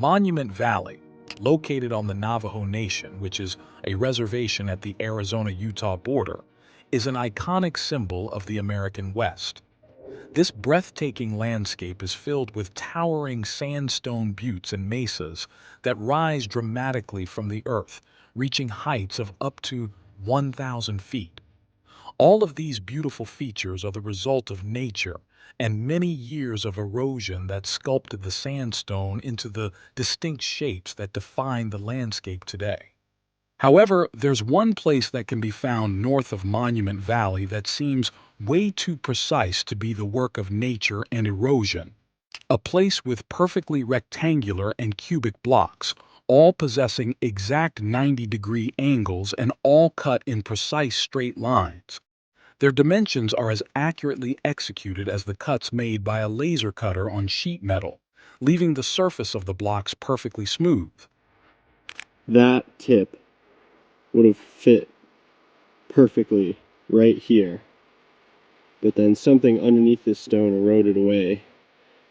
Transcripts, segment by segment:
Monument Valley, located on the Navajo Nation, which is a reservation at the Arizona-Utah border, is an iconic symbol of the American West. This breathtaking landscape is filled with towering sandstone buttes and mesas that rise dramatically from the earth, reaching heights of up to 1,000 feet. All of these beautiful features are the result of nature and many years of erosion that sculpted the sandstone into the distinct shapes that define the landscape today. However, there's one place that can be found north of Monument Valley that seems way too precise to be the work of nature and erosion. A place with perfectly rectangular and cubic blocks, all possessing exact 90-degree angles and all cut in precise straight lines. Their dimensions are as accurately executed as the cuts made by a laser cutter on sheet metal, leaving the surface of the blocks perfectly smooth. That tip would have fit perfectly right here, but then something underneath this stone eroded away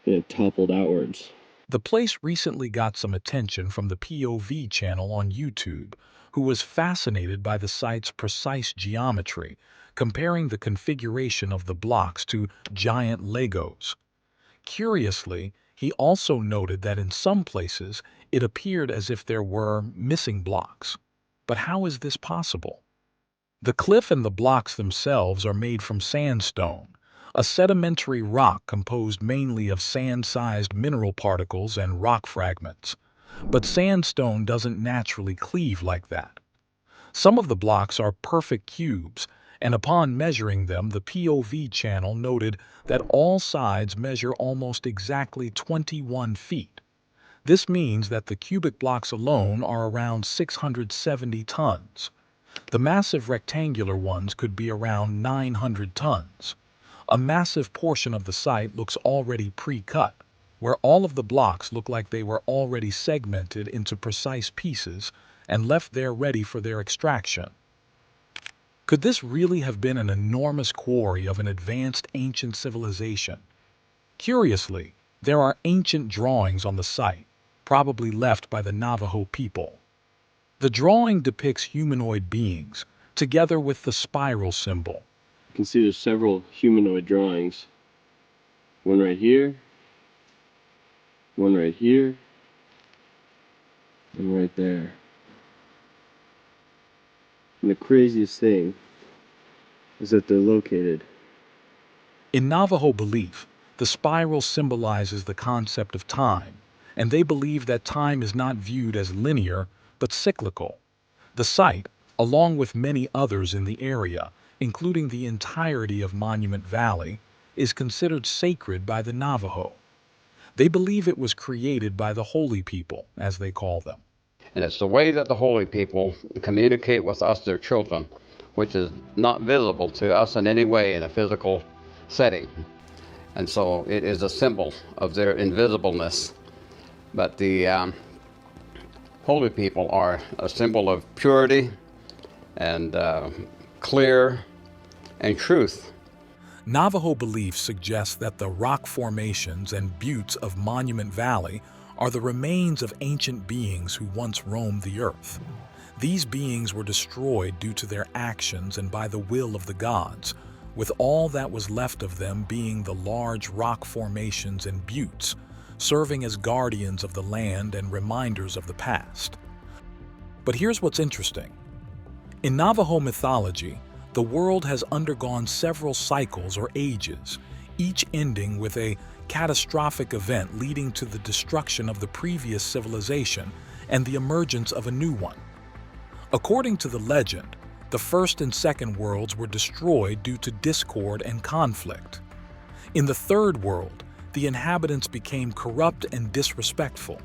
and it toppled outwards. The place recently got some attention from the POV channel on YouTube, who was fascinated by the site's precise geometry, comparing the configuration of the blocks to giant Legos. Curiously, he also noted that in some places it appeared as if there were missing blocks. But how is this possible? The cliff and the blocks themselves are made from sandstone, a sedimentary rock composed mainly of sand-sized mineral particles and rock fragments. But sandstone doesn't naturally cleave like that. Some of the blocks are perfect cubes, and upon measuring them, the POV channel noted that all sides measure almost exactly 21 feet. This means that the cubic blocks alone are around 670 tons. The massive rectangular ones could be around 900 tons. A massive portion of the site looks already pre-cut, where all of the blocks look like they were already segmented into precise pieces and left there ready for their extraction. Could this really have been an enormous quarry of an advanced ancient civilization? Curiously, there are ancient drawings on the site, probably left by the Navajo people. The drawing depicts humanoid beings, together with the spiral symbol. You can see there's several humanoid drawings. One right here, one right here, and right there. And the craziest thing is that they're located. In Navajo belief, the spiral symbolizes the concept of time, and they believe that time is not viewed as linear, but cyclical. The site, along with many others in the area, including the entirety of Monument Valley, is considered sacred by the Navajo. They believe it was created by the holy people, as they call them. And it's the way that the holy people communicate with us, their children, which is not visible to us in any way in a physical setting. And so it is a symbol of their invisibleness. But the holy people are a symbol of purity and clear and truth. Navajo belief suggests that the rock formations and buttes of Monument Valley are the remains of ancient beings who once roamed the earth. These beings were destroyed due to their actions and by the will of the gods, with all that was left of them being the large rock formations and buttes, serving as guardians of the land and reminders of the past. But here's what's interesting. In Navajo mythology, the world has undergone several cycles or ages, each ending with a catastrophic event leading to the destruction of the previous civilization and the emergence of a new one. According to the legend, the first and second worlds were destroyed due to discord and conflict. In the third world, the inhabitants became corrupt and disrespectful.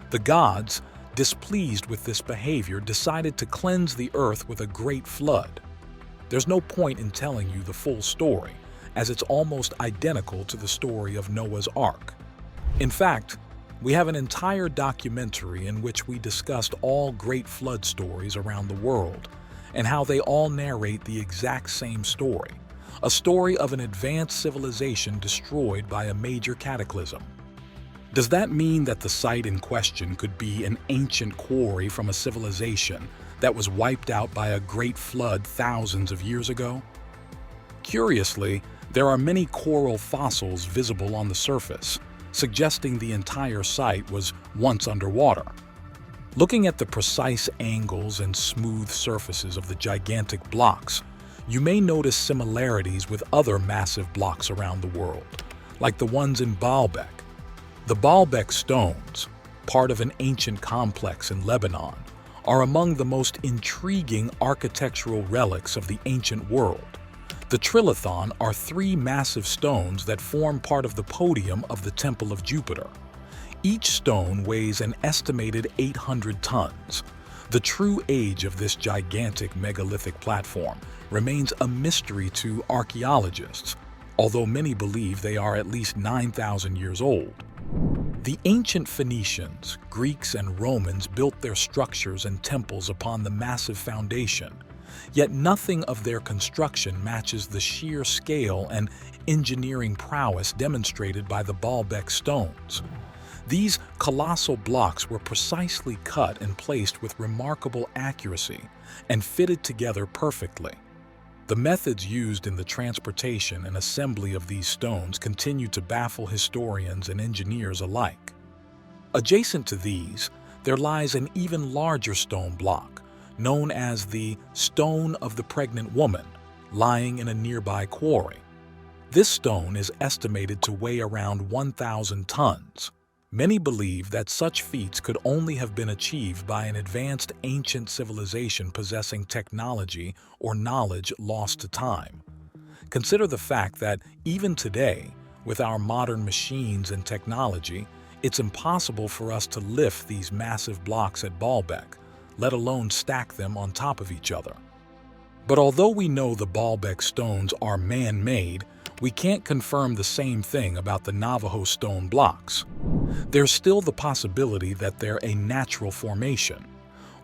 The gods, displeased with this behavior, decided to cleanse the earth with a great flood. There's no point in telling you the full story, as it's almost identical to the story of Noah's Ark. In fact, we have an entire documentary in which we discussed all great flood stories around the world and how they all narrate the exact same story, a story of an advanced civilization destroyed by a major cataclysm. Does that mean that the site in question could be an ancient quarry from a civilization that was wiped out by a great flood thousands of years ago? Curiously, there are many coral fossils visible on the surface, suggesting the entire site was once underwater. Looking at the precise angles and smooth surfaces of the gigantic blocks, you may notice similarities with other massive blocks around the world, like the ones in Baalbek. The Baalbek stones, part of an ancient complex in Lebanon, are among the most intriguing architectural relics of the ancient world. The trilithon are three massive stones that form part of the podium of the Temple of Jupiter. Each stone weighs an estimated 800 tons. The true age of this gigantic megalithic platform remains a mystery to archaeologists, although many believe they are at least 9,000 years old. The ancient Phoenicians, Greeks, and Romans built their structures and temples upon the massive foundation, yet nothing of their construction matches the sheer scale and engineering prowess demonstrated by the Baalbek stones. These colossal blocks were precisely cut and placed with remarkable accuracy and fitted together perfectly. The methods used in the transportation and assembly of these stones continue to baffle historians and engineers alike. Adjacent to these, there lies an even larger stone block, known as the Stone of the Pregnant Woman, lying in a nearby quarry. This stone is estimated to weigh around 1,000 tons. Many believe that such feats could only have been achieved by an advanced ancient civilization possessing technology or knowledge lost to time. Consider the fact that even today, with our modern machines and technology, it's impossible for us to lift these massive blocks at Baalbek, let alone stack them on top of each other. But although we know the Baalbek stones are man-made, we can't confirm the same thing about the Navajo stone blocks. There's still the possibility that they're a natural formation.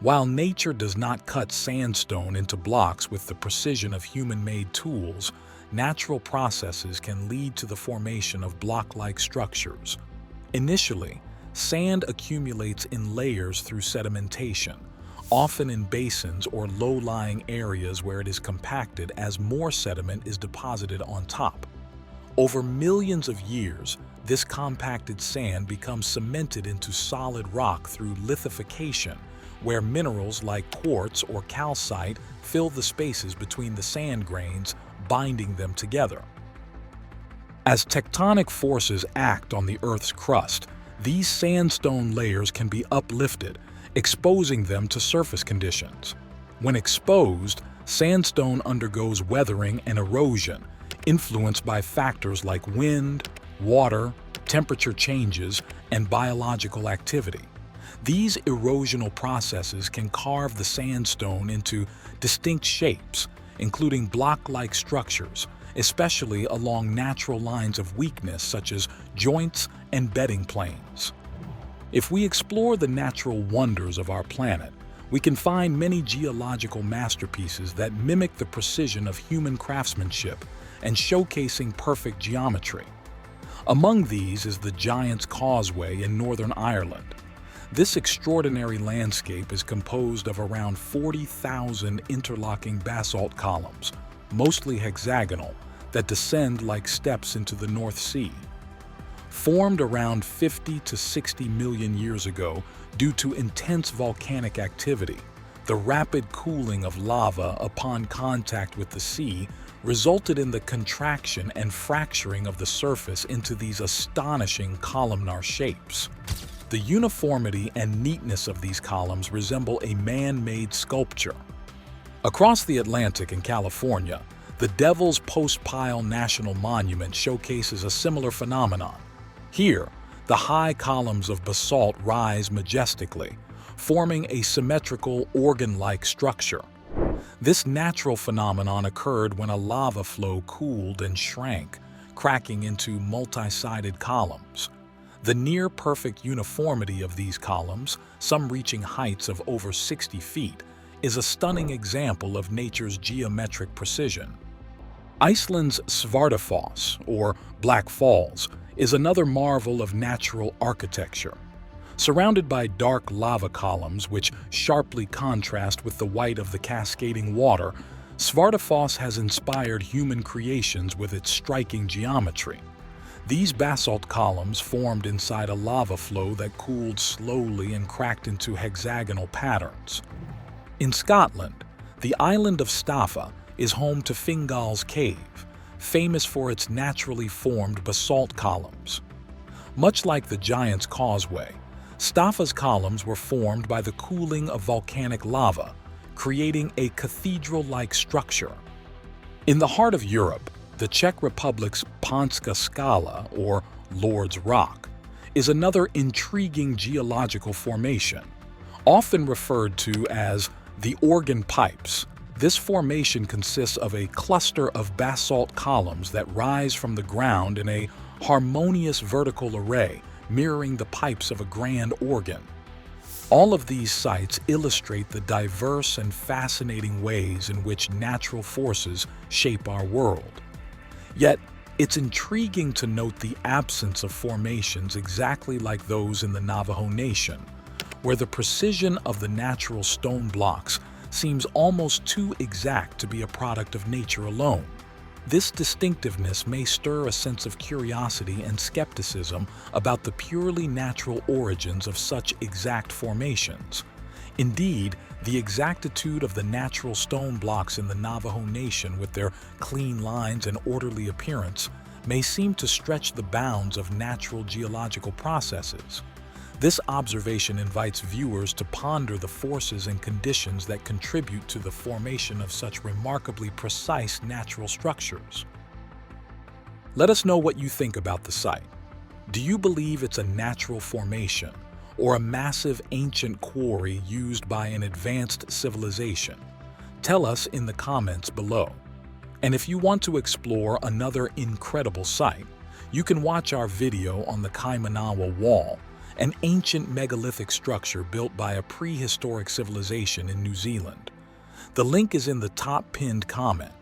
While nature does not cut sandstone into blocks with the precision of human-made tools, natural processes can lead to the formation of block-like structures. Initially, sand accumulates in layers through sedimentation, often in basins or low-lying areas where it is compacted as more sediment is deposited on top. Over millions of years, this compacted sand becomes cemented into solid rock through lithification, where minerals like quartz or calcite fill the spaces between the sand grains, binding them together. As tectonic forces act on the Earth's crust, these sandstone layers can be uplifted, exposing them to surface conditions. When exposed, sandstone undergoes weathering and erosion, influenced by factors like wind, water, temperature changes, and biological activity. These erosional processes can carve the sandstone into distinct shapes, including block-like structures, especially along natural lines of weakness such as joints and bedding planes. If we explore the natural wonders of our planet, we can find many geological masterpieces that mimic the precision of human craftsmanship and showcasing perfect geometry. Among these is the Giant's Causeway in Northern Ireland. This extraordinary landscape is composed of around 40,000 interlocking basalt columns, mostly hexagonal, that descend like steps into the North Sea. Formed around 50 to 60 million years ago due to intense volcanic activity, the rapid cooling of lava upon contact with the sea resulted in the contraction and fracturing of the surface into these astonishing columnar shapes. The uniformity and neatness of these columns resemble a man-made sculpture. Across the Atlantic in California, the Devil's Postpile National Monument showcases a similar phenomenon. Here, the high columns of basalt rise majestically, forming a symmetrical organ-like structure. This natural phenomenon occurred when a lava flow cooled and shrank, cracking into multi-sided columns. The near-perfect uniformity of these columns, some reaching heights of over 60 feet, is a stunning example of nature's geometric precision. Iceland's Svartafoss, or Black Falls, is another marvel of natural architecture. Surrounded by dark lava columns which sharply contrast with the white of the cascading water, Svartafoss has inspired human creations with its striking geometry. These basalt columns formed inside a lava flow that cooled slowly and cracked into hexagonal patterns. In Scotland, the island of Staffa is home to Fingal's Cave, famous for its naturally formed basalt columns. Much like the Giant's Causeway, Staffa's columns were formed by the cooling of volcanic lava, creating a cathedral-like structure. In the heart of Europe, the Czech Republic's Panska Skala, or Lord's Rock, is another intriguing geological formation. Often referred to as the Organ Pipes, this formation consists of a cluster of basalt columns that rise from the ground in a harmonious vertical array, mirroring the pipes of a grand organ. All of these sites illustrate the diverse and fascinating ways in which natural forces shape our world. Yet, it's intriguing to note the absence of formations exactly like those in the Navajo Nation, where the precision of the natural stone blocks seems almost too exact to be a product of nature alone. This distinctiveness may stir a sense of curiosity and skepticism about the purely natural origins of such exact formations. Indeed, the exactitude of the natural stone blocks in the Navajo Nation with their clean lines and orderly appearance may seem to stretch the bounds of natural geological processes. This observation invites viewers to ponder the forces and conditions that contribute to the formation of such remarkably precise natural structures. Let us know what you think about the site. Do you believe it's a natural formation or a massive ancient quarry used by an advanced civilization? Tell us in the comments below. And if you want to explore another incredible site, you can watch our video on the Kaimanawa Wall, an ancient megalithic structure built by a prehistoric civilization in New Zealand. The link is in the top pinned comment.